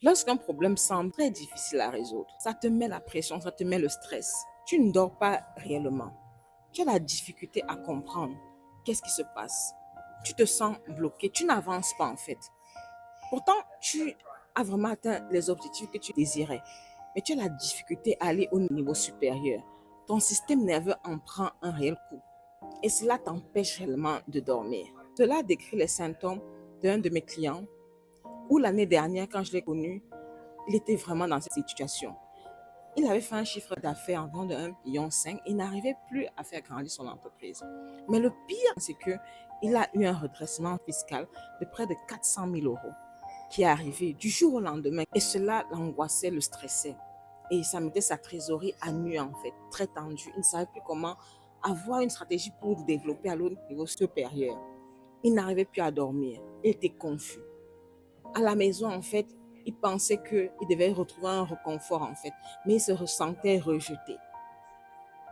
Lorsqu'un problème semble très difficile à résoudre, ça te met la pression, ça te met le stress. Tu ne dors pas réellement. Tu as la difficulté à comprendre qu'est-ce qui se passe. Tu te sens bloqué, tu n'avances pas en fait. Pourtant, tu as vraiment atteint les objectifs que tu désirais, mais tu as la difficulté à aller au niveau supérieur. Ton système nerveux en prend un réel coup et cela t'empêche réellement de dormir. Cela décrit les symptômes d'un de mes clients où l'année dernière, quand je l'ai connu, il était vraiment dans cette situation. Il avait fait un chiffre d'affaires environ de 1,5 million et n'arrivait plus à faire grandir son entreprise. Mais le pire, c'est qu'il a eu un redressement fiscal de près de 400 000 € qui est arrivé du jour au lendemain. Et cela l'angoissait, le stressait. Et ça mettait sa trésorerie à nu en fait, très tendue. Il ne savait plus comment avoir une stratégie pour développer à l'autre niveau supérieur. Il n'arrivait plus à dormir. Il était confus. À la maison, en fait, il pensait qu'il devait retrouver un réconfort, en fait, mais il se ressentait rejeté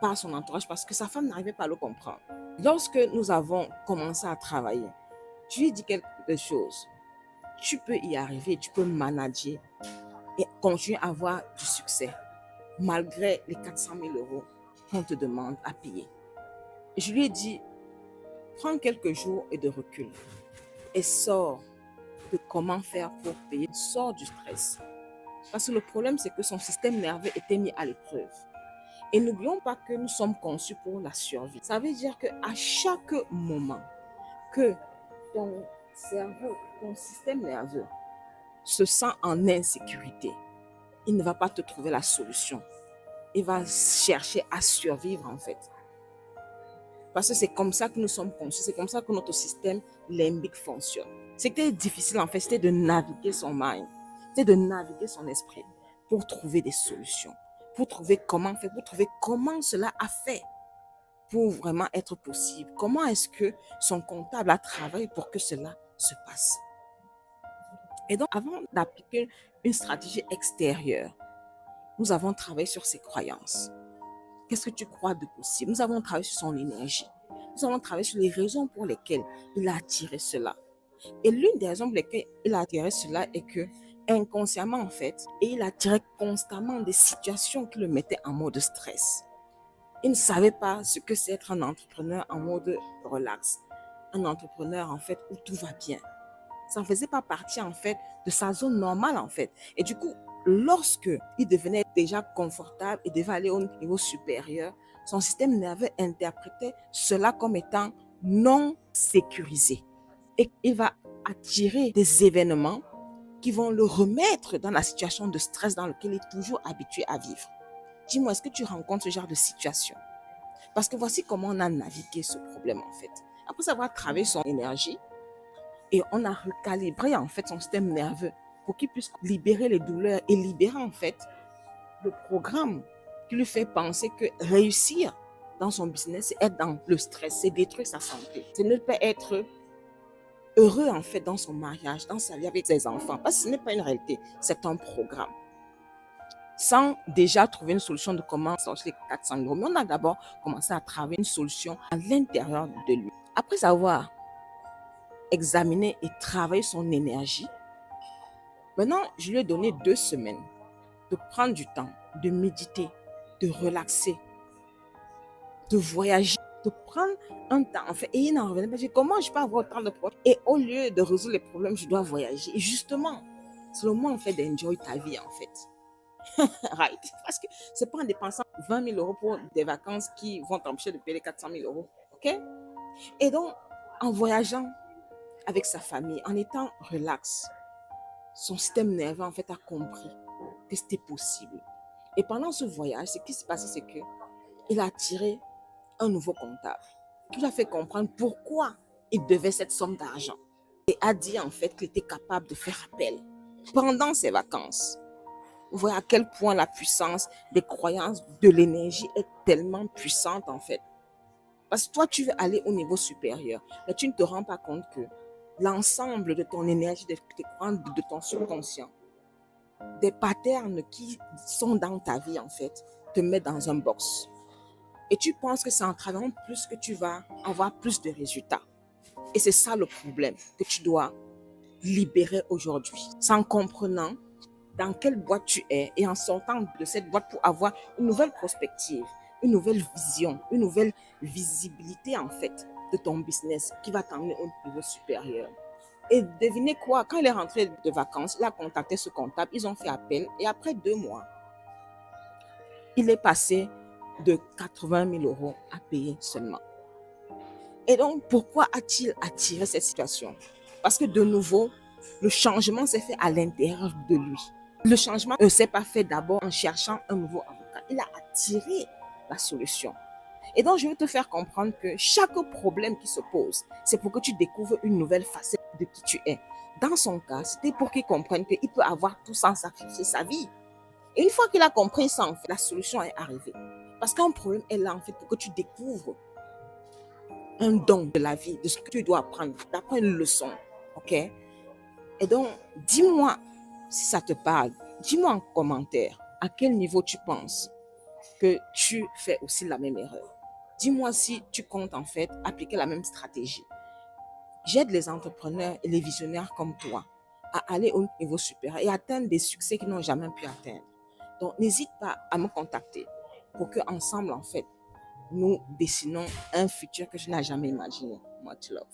par son entourage parce que sa femme n'arrivait pas à le comprendre. Lorsque nous avons commencé à travailler, je lui ai dit quelque chose. Tu peux y arriver, tu peux manager et continuer à avoir du succès malgré les 400 000 € qu'on te demande à payer. Je lui ai dit, prends quelques jours et de recul et sors de comment faire pour payer, sors du stress. Parce que le problème, c'est que son système nerveux était mis à l'épreuve. Et n'oublions pas que nous sommes conçus pour la survie. Ça veut dire qu'à chaque moment que ton cerveau, ton système nerveux se sent en insécurité, il ne va pas te trouver la solution. Il va chercher à survivre en fait. Parce que c'est comme ça que nous sommes conçus, c'est comme ça que notre système limbique fonctionne. C'était difficile en fait, c'était de naviguer son mind, c'était de naviguer son esprit pour trouver des solutions, pour trouver comment faire, pour trouver comment cela a fait pour vraiment être possible. Comment est-ce que son comptable a travaillé pour que cela se passe. Et donc, avant d'appliquer une stratégie extérieure, nous avons travaillé sur ses croyances. Qu'est-ce que tu crois de possible? Nous avons travaillé sur son énergie. Nous avons travaillé sur les raisons pour lesquelles il a attiré cela. Et l'une des raisons pour lesquelles il a attiré cela est que, inconsciemment en fait, et il attirait constamment des situations qui le mettaient en mode stress. Il ne savait pas ce que c'est être un entrepreneur en mode relax. Un entrepreneur en fait où tout va bien. Ça ne faisait pas partie en fait de sa zone normale en fait. Et du coup, lorsque il devenait déjà confortable et devait aller au niveau supérieur, son système nerveux interprétait cela comme étant non sécurisé. Et il va attirer des événements qui vont le remettre dans la situation de stress dans laquelle il est toujours habitué à vivre. Dis-moi, est-ce que tu rencontres ce genre de situation? Parce que voici comment on a navigué ce problème en fait. Après avoir travaillé son énergie, et on a recalibré en fait son système nerveux pour qu'il puisse libérer les douleurs et libérer en fait le programme qui lui fait penser que réussir dans son business, c'est être dans le stress, c'est détruire sa santé. C'est ne pas être heureux en fait dans son mariage, dans sa vie avec ses enfants. Parce que ce n'est pas une réalité, c'est un programme. Sans déjà trouver une solution de comment sortir les 400 euros. Mais on a d'abord commencé à travailler une solution à l'intérieur de lui. Après avoir examiné et travaillé son énergie, maintenant, je lui ai donné 2 semaines de prendre du temps, de méditer, de relaxer, de voyager, de prendre un temps. En fait, et il n'en revenait pas. J'ai dit, comment je peux avoir autant de problèmes? Et au lieu de résoudre les problèmes, je dois voyager. Et justement, c'est le moment en fait d'enjoy ta vie en fait. Right? Parce que c'est pas en dépensant 20 000 € pour des vacances qui vont t'empêcher de payer les 400 000 €. OK? Et donc, en voyageant avec sa famille, en étant relax, son système nerveux en fait a compris que c'était possible. Et pendant ce voyage, ce qui s'est passé, c'est que il a attiré un nouveau comptable qui lui a fait comprendre pourquoi il devait cette somme d'argent et a dit en fait qu'il était capable de faire appel pendant ses vacances. Vous voyez à quel point la puissance des croyances, de l'énergie est tellement puissante en fait. Parce que toi, tu veux aller au niveau supérieur, mais tu ne te rends pas compte que l'ensemble de ton énergie, de tes croyances, de ton subconscient, des patterns qui sont dans ta vie en fait, te mettent dans un box. Et tu penses que c'est en travaillant plus que tu vas avoir plus de résultats. Et c'est ça le problème que tu dois libérer aujourd'hui. C'est en comprenant dans quelle boîte tu es et en sortant de cette boîte pour avoir une nouvelle perspective, une nouvelle vision, une nouvelle visibilité en fait de ton business qui va t'emmener au niveau supérieur. Et devinez quoi, quand il est rentré de vacances, il a contacté ce comptable, ils ont fait appel et après 2 mois, il est passé de 80 000 euros à payer seulement. Et donc, pourquoi a-t-il attiré cette situation? Parce que de nouveau, le changement s'est fait à l'intérieur de lui. Le changement ne s'est pas fait d'abord en cherchant un nouveau avocat. Il a attiré la solution. Et donc, je veux te faire comprendre que chaque problème qui se pose, c'est pour que tu découvres une nouvelle facette de qui tu es. Dans son cas, c'était pour qu'il comprenne qu'il peut avoir tout sans sacrifier sa vie. Et une fois qu'il a compris ça, en fait, la solution est arrivée. Parce qu'un problème est là, en fait, pour que tu découvres un don de la vie, de ce que tu dois apprendre, d'apprendre une leçon. OK? Et donc, dis-moi si ça te parle. Dis-moi en commentaire à quel niveau tu penses que tu fais aussi la même erreur. Dis-moi si tu comptes en fait appliquer la même stratégie. J'aide les entrepreneurs et les visionnaires comme toi à aller au niveau supérieur et atteindre des succès qu'ils n'ont jamais pu atteindre. Donc, n'hésite pas à me contacter pour qu'ensemble, en fait, nous dessinons un futur que je n'ai jamais imaginé. Much love.